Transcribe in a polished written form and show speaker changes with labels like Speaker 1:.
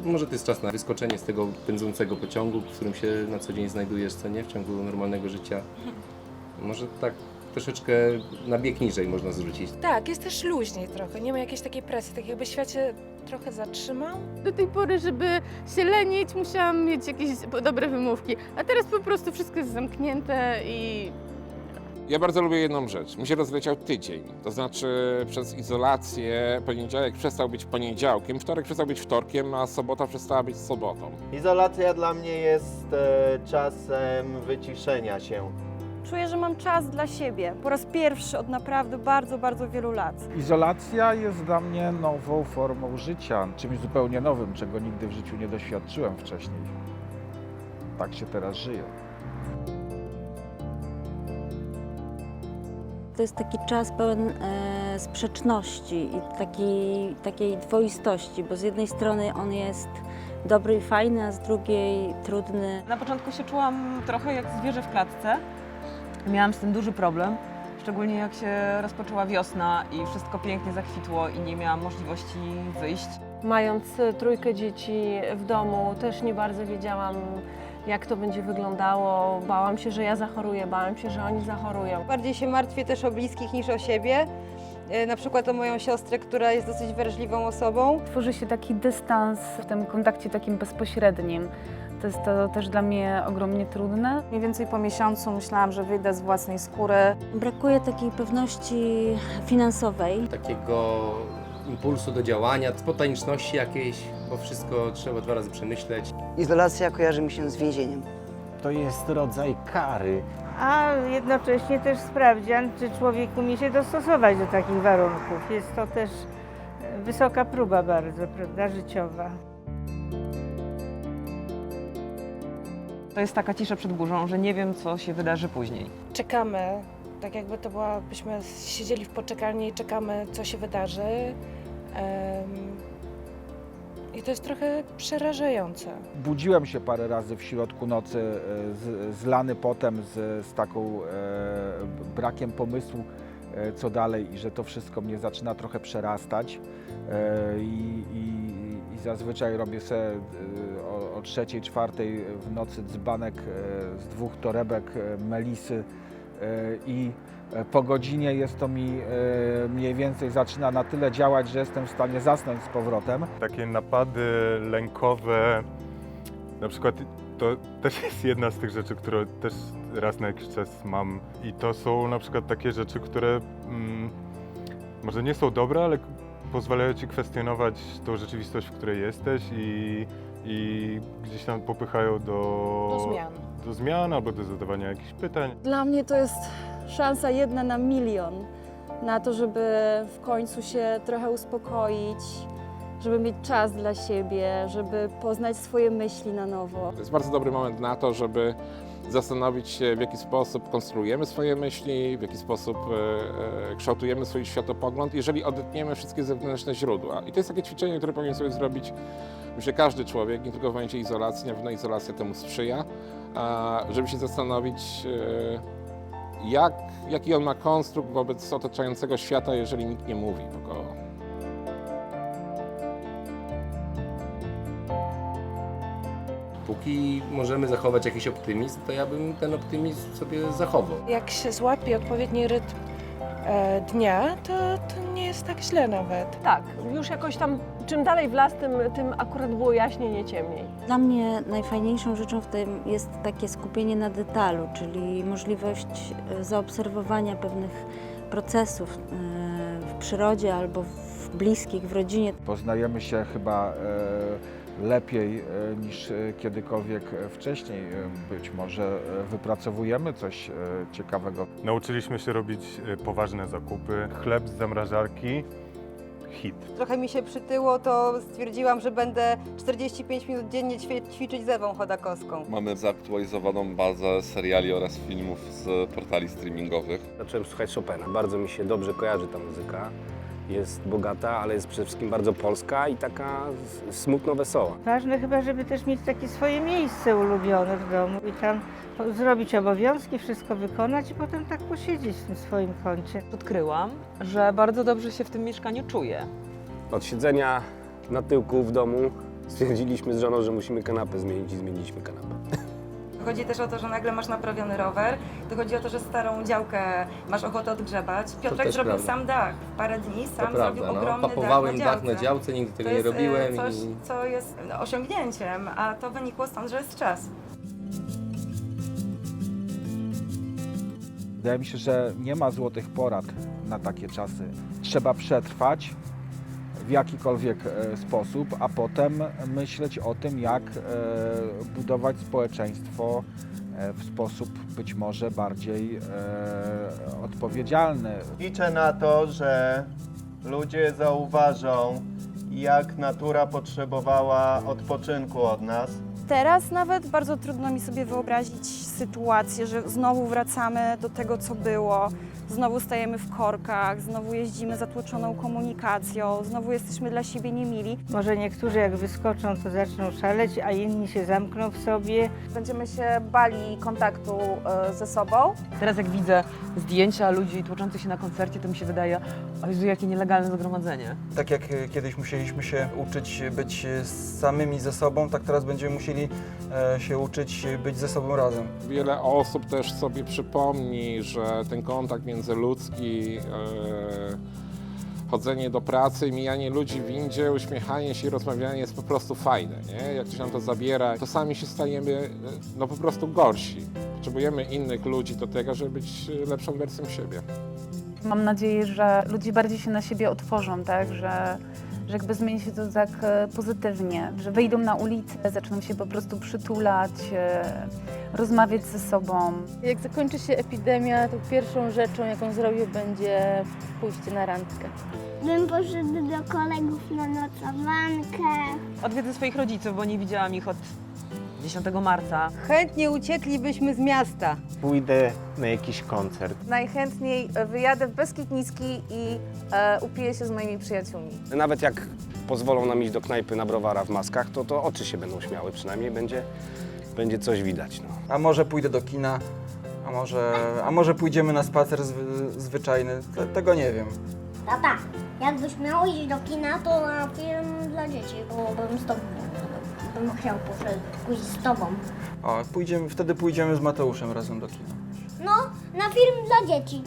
Speaker 1: może to jest czas na wyskoczenie z tego pędzącego pociągu, w którym się na co dzień znajdujesz, co nie, w ciągu normalnego życia. Może tak troszeczkę na bieg niżej można zwrócić.
Speaker 2: Tak, jest też luźniej trochę, nie ma jakiejś takiej presji, tak jakby świat się trochę zatrzymał.
Speaker 3: Do tej pory, żeby się lenić, musiałam mieć jakieś dobre wymówki, a teraz po prostu wszystko jest zamknięte i
Speaker 4: Ja bardzo lubię jedną rzecz. Mi się rozleciał tydzień. To znaczy przez izolację poniedziałek przestał być poniedziałkiem, wtorek przestał być wtorkiem, a sobota przestała być sobotą.
Speaker 5: Izolacja dla mnie jest czasem wyciszenia się.
Speaker 6: Czuję, że mam czas dla siebie. Po raz pierwszy od naprawdę bardzo, bardzo wielu lat.
Speaker 7: Izolacja jest dla mnie nową formą życia, czymś zupełnie nowym, czego nigdy w życiu nie doświadczyłem wcześniej. Tak się teraz żyje.
Speaker 8: To jest taki czas pełen sprzeczności i takiej dwoistości, bo z jednej strony on jest dobry i fajny, a z drugiej trudny.
Speaker 9: Na początku się czułam trochę jak zwierzę w klatce. Miałam z tym duży problem, szczególnie jak się rozpoczęła wiosna i wszystko pięknie zakwitło i nie miałam możliwości wyjść.
Speaker 10: Mając trójkę dzieci w domu, też nie bardzo wiedziałam, jak to będzie wyglądało. Bałam się, że ja zachoruję, bałam się, że oni zachorują.
Speaker 11: Bardziej się martwię też o bliskich niż o siebie. Na przykład o moją siostrę, która jest dosyć wrażliwą osobą.
Speaker 3: tworzy się taki dystans w tym kontakcie takim bezpośrednim. To jest to też dla mnie ogromnie trudne.
Speaker 6: Mniej więcej po miesiącu myślałam, że wyjdę z własnej skóry.
Speaker 8: Brakuje takiej pewności finansowej.
Speaker 1: Takiego impulsu do działania, spontaniczności jakiejś, bo wszystko trzeba 2 razy przemyśleć.
Speaker 12: Izolacja kojarzy mi się z więzieniem.
Speaker 5: To jest rodzaj kary.
Speaker 10: A jednocześnie też sprawdzian, czy człowiek umie się dostosować do takich warunków. Jest to też wysoka próba bardzo, prawda, życiowa.
Speaker 9: To jest taka cisza przed burzą, że nie wiem, co się wydarzy później.
Speaker 2: Czekamy, tak jakby to była, byśmy siedzieli w poczekalni i czekamy, co się wydarzy. I to jest trochę przerażające.
Speaker 7: Budziłem się parę razy w środku nocy, zlany potem, z taką brakiem pomysłu, co dalej i że to wszystko mnie zaczyna trochę przerastać. I zazwyczaj robię sobie o 3:00, 4:00 w nocy dzbanek z 2 torebek melisy i po godzinie jest to mi mniej więcej zaczyna na tyle działać, że jestem w stanie zasnąć z powrotem.
Speaker 13: Takie napady lękowe, na przykład to też jest jedna z tych rzeczy, które też raz na jakiś czas mam i to są na przykład takie rzeczy, które może nie są dobre, ale pozwalają ci kwestionować tą rzeczywistość, w której jesteś i gdzieś tam popychają do zmian albo do zadawania jakichś pytań.
Speaker 6: Dla mnie to jest szansa 1 na milion na to, żeby w końcu się trochę uspokoić, żeby mieć czas dla siebie, żeby poznać swoje myśli na nowo.
Speaker 4: To jest bardzo dobry moment na to, żeby zastanowić się, w jaki sposób konstruujemy swoje myśli, w jaki sposób kształtujemy swój światopogląd, jeżeli odetniemy wszystkie zewnętrzne źródła. I to jest takie ćwiczenie, które powinien sobie zrobić, myślę, każdy człowiek, nie tylko w momencie izolacji, na pewno izolacja temu sprzyja, żeby się zastanowić, jaki on ma konstrukt wobec otaczającego świata, jeżeli nikt nie mówi wokoło.
Speaker 1: Póki możemy zachować jakiś optymizm, to ja bym ten optymizm sobie zachował.
Speaker 2: Jak się złapie odpowiedni rytm dnia, to nie jest tak źle nawet.
Speaker 10: Tak, już jakoś tam, czym dalej w las, tym akurat było jaśniej, nie ciemniej.
Speaker 8: Dla mnie najfajniejszą rzeczą w tym jest takie skupienie na detalu, czyli możliwość zaobserwowania pewnych procesów w przyrodzie albo w bliskich, w rodzinie.
Speaker 7: Poznajemy się chyba lepiej niż kiedykolwiek wcześniej. Być może wypracowujemy coś ciekawego.
Speaker 13: Nauczyliśmy się robić poważne zakupy. Chleb z zamrażarki, hit.
Speaker 11: Trochę mi się przytyło, to stwierdziłam, że będę 45 minut dziennie ćwiczyć z Ewą Chodakowską.
Speaker 14: Mamy zaktualizowaną bazę seriali oraz filmów z portali streamingowych.
Speaker 5: Zacząłem słuchać Chopina. Bardzo mi się dobrze kojarzy ta muzyka. Jest bogata, ale jest przede wszystkim bardzo polska i taka smutno wesoła.
Speaker 10: Ważne chyba, żeby też mieć takie swoje miejsce ulubione w domu i tam zrobić obowiązki, wszystko wykonać i potem tak posiedzieć w tym swoim kącie.
Speaker 9: Odkryłam, że bardzo dobrze się w tym mieszkaniu czuję.
Speaker 5: Od siedzenia na tyłku w domu stwierdziliśmy z żoną, że musimy kanapę zmienić i zmieniliśmy kanapę.
Speaker 15: Chodzi też o to, że nagle masz naprawiony rower, to chodzi o to, że starą działkę masz ochotę odgrzebać. Piotrek
Speaker 1: też
Speaker 15: zrobił
Speaker 1: prawda.
Speaker 15: sam dach w parę dni,
Speaker 1: To
Speaker 15: sam
Speaker 1: prawda,
Speaker 15: zrobił ogromny
Speaker 1: Papowałem
Speaker 15: dach
Speaker 1: dach na działce, nigdy tego
Speaker 15: to
Speaker 1: nie
Speaker 15: jest
Speaker 1: robiłem.
Speaker 15: coś,
Speaker 1: i...
Speaker 15: co jest osiągnięciem, a to wynikło stąd, że jest czas.
Speaker 7: Wydaje mi się, że nie ma złotych porad na takie czasy. Trzeba przetrwać w jakikolwiek sposób, a potem myśleć o tym, jak budować społeczeństwo w sposób być może bardziej odpowiedzialny.
Speaker 16: Liczę na to, że ludzie zauważą, jak natura potrzebowała odpoczynku od nas.
Speaker 6: Teraz nawet bardzo trudno mi sobie wyobrazić sytuację, że znowu wracamy do tego, co było, znowu stajemy w korkach, znowu jeździmy zatłoczoną komunikacją, znowu jesteśmy dla siebie niemili.
Speaker 10: Może niektórzy jak wyskoczą, to zaczną szaleć, a inni się zamkną w sobie.
Speaker 2: Będziemy się bali kontaktu ze sobą.
Speaker 9: Teraz jak widzę zdjęcia ludzi tłoczących się na koncercie, to mi się wydaje, o Jezu, jakie nielegalne zgromadzenie.
Speaker 17: Tak jak kiedyś musieliśmy się uczyć być samymi ze sobą, tak teraz będziemy musieli się uczyć być ze sobą razem.
Speaker 4: Wiele osób też sobie przypomni, że ten kontakt międzyludzki, chodzenie do pracy, mijanie ludzi w windzie, uśmiechanie się i rozmawianie jest po prostu fajne, nie? Jak ktoś nam to zabiera, to sami się stajemy no po prostu gorsi. Potrzebujemy innych ludzi do tego, żeby być lepszą wersją siebie.
Speaker 3: Mam nadzieję, że ludzie bardziej się na siebie otworzą, tak? Że jakby zmieni się to tak pozytywnie, że wyjdą na ulicę, zaczną się po prostu przytulać, rozmawiać ze sobą. Jak zakończy się epidemia, to pierwszą rzeczą, jaką zrobię, będzie pójście na randkę.
Speaker 18: Bym poszedł do kolegów na nocowankę.
Speaker 9: Odwiedzę swoich rodziców, bo nie widziałam ich od 10 marca.
Speaker 11: Chętnie ucieklibyśmy z miasta.
Speaker 16: Pójdę na jakiś koncert.
Speaker 2: Najchętniej wyjadę w Beskid Niski i upiję się z moimi przyjaciółmi.
Speaker 5: Nawet jak pozwolą nam iść do knajpy na browara w maskach, to oczy się będą śmiały, przynajmniej będzie coś widać. No.
Speaker 17: A może pójdę do kina, a może pójdziemy na spacer zwyczajny, tego nie wiem.
Speaker 18: Tata, jakbyś miał iść do kina, to na film dla dzieci, bo bym chciał pójść z tobą.
Speaker 17: Wtedy pójdziemy z Mateuszem razem do kina.
Speaker 18: No, na film dla dzieci.